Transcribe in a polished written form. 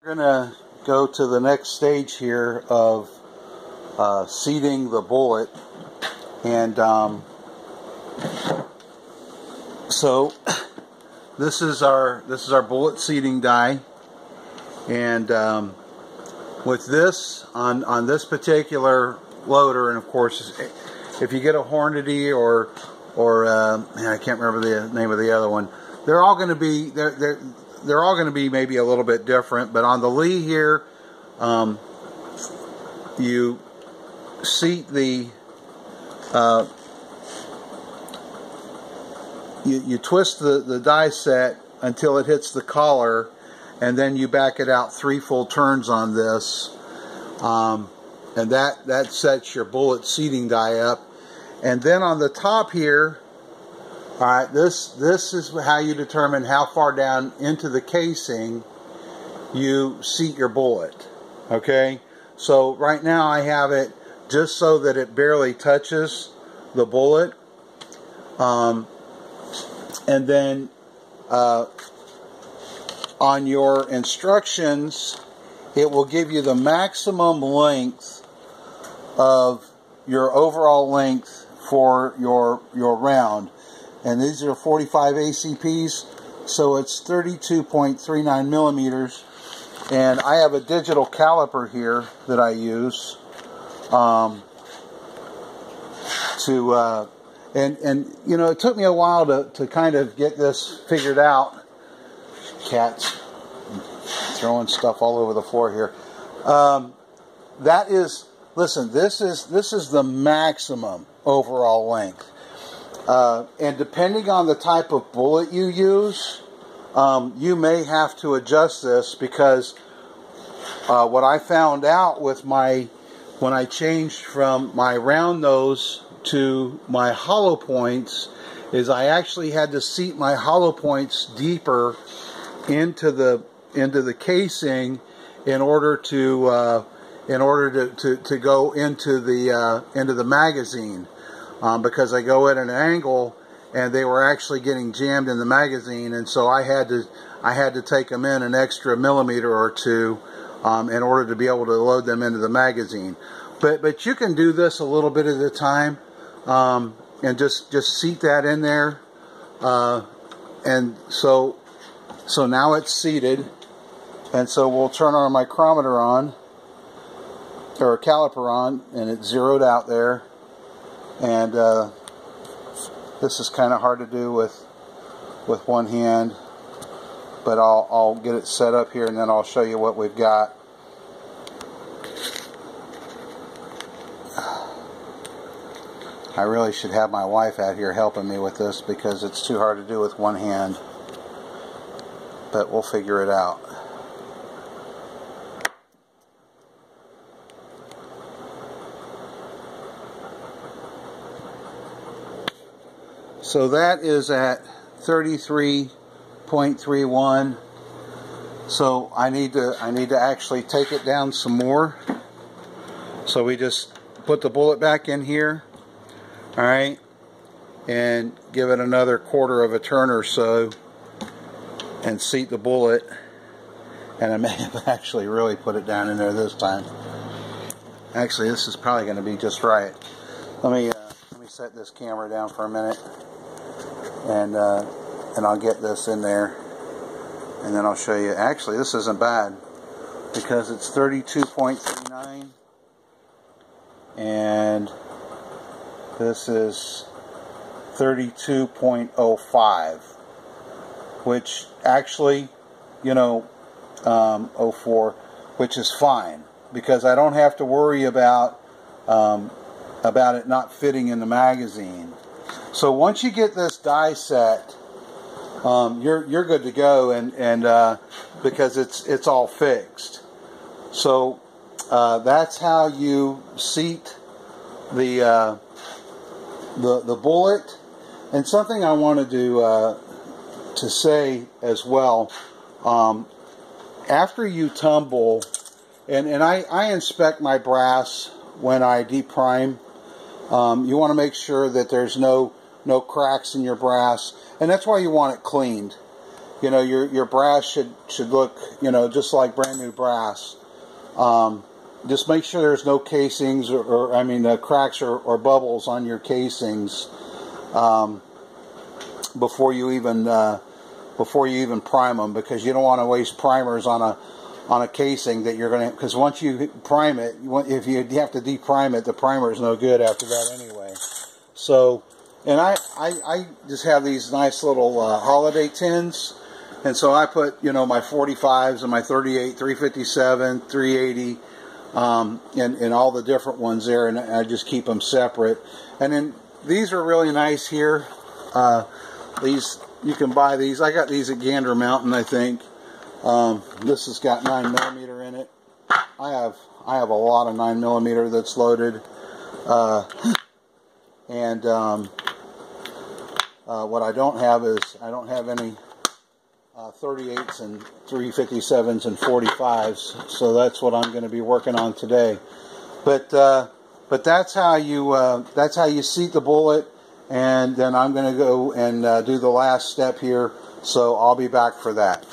We're going to go to the next stage here of seating the bullet, and so this is our bullet seating die, and with this on this particular loader, and of course if you get a Hornady or I can't remember the name of the other one, they're all going to be they're all going to be maybe a little bit different, but on the Lee here, you seat the you twist the die set until it hits the collar, and then you back it out 3 full turns on this, and that sets your bullet seating die up. And then on the top here, all right, this is how you determine how far down into the casing you seat your bullet. Okay, so right now I have it just so that it barely touches the bullet, and then on your instructions it will give you the maximum length of your overall length for your round. And these are 45 ACPs, so it's 32.39 millimeters. And I have a digital caliper here that I use and you know, it took me a while to kind of get this figured out. Cats throwing stuff all over the floor here. That is, listen, this is the maximum overall length. And depending on the type of bullet you use, you may have to adjust this, because what I found out with when I changed from my round nose to my hollow points is I actually had to seat my hollow points deeper into the casing in order to go into the magazine. Because I go at an angle, and they were actually getting jammed in the magazine, and so I had to take them in an extra millimeter or two in order to be able to load them into the magazine. But you can do this a little bit at a time, and just seat that in there, and so now it's seated, and so we'll turn our micrometer on, or caliper on, and it's zeroed out there. And this is kind of hard to do with one hand, but I'll get it set up here, and then I'll show you what we've got. I really should have my wife out here helping me with this, because it's too hard to do with one hand, but we'll figure it out. So that is at 33.31. So I need to actually take it down some more. So we just put the bullet back in here, all right, and give it another quarter of a turn or so, and seat the bullet. And I may have actually really put it down in there this time. Actually, this is probably going to be just right. Let me set this camera down for a minute. And I'll get this in there, and then I'll show you. Actually, this isn't bad, because it's 32.39, and this is 32.05, which actually, you know, 04, which is fine, because I don't have to worry about it not fitting in the magazine. So once you get this die set, you're good to go, and because it's all fixed. So that's how you seat the bullet. And something I wanted to say as well, after you tumble, and I inspect my brass when I deprime. You want to make sure that there's no cracks in your brass, and that's why you want it cleaned. you know, your brass should look, you know, just like brand new brass. Just make sure there's no casings or I mean cracks or bubbles on your casings before you even prime them, because you don't want to waste primers on a casing that you're going to, because once you prime it, if you have to deprime it, the primer is no good after that anyway. So, and I just have these nice little holiday tins, and so I put, you know, my 45s and my 38, 357, 380, and all the different ones there, and I just keep them separate. And then these are really nice here. These, you can buy these. I got these at Gander Mountain, I think. This has got 9mm in it. I have a lot of 9mm that's loaded. What I don't have is, I don't have any 38s and 357s and 45s, so that's what I'm going to be working on today. But that's how you seat the bullet, and then I'm going to go and do the last step here. So I'll be back for that.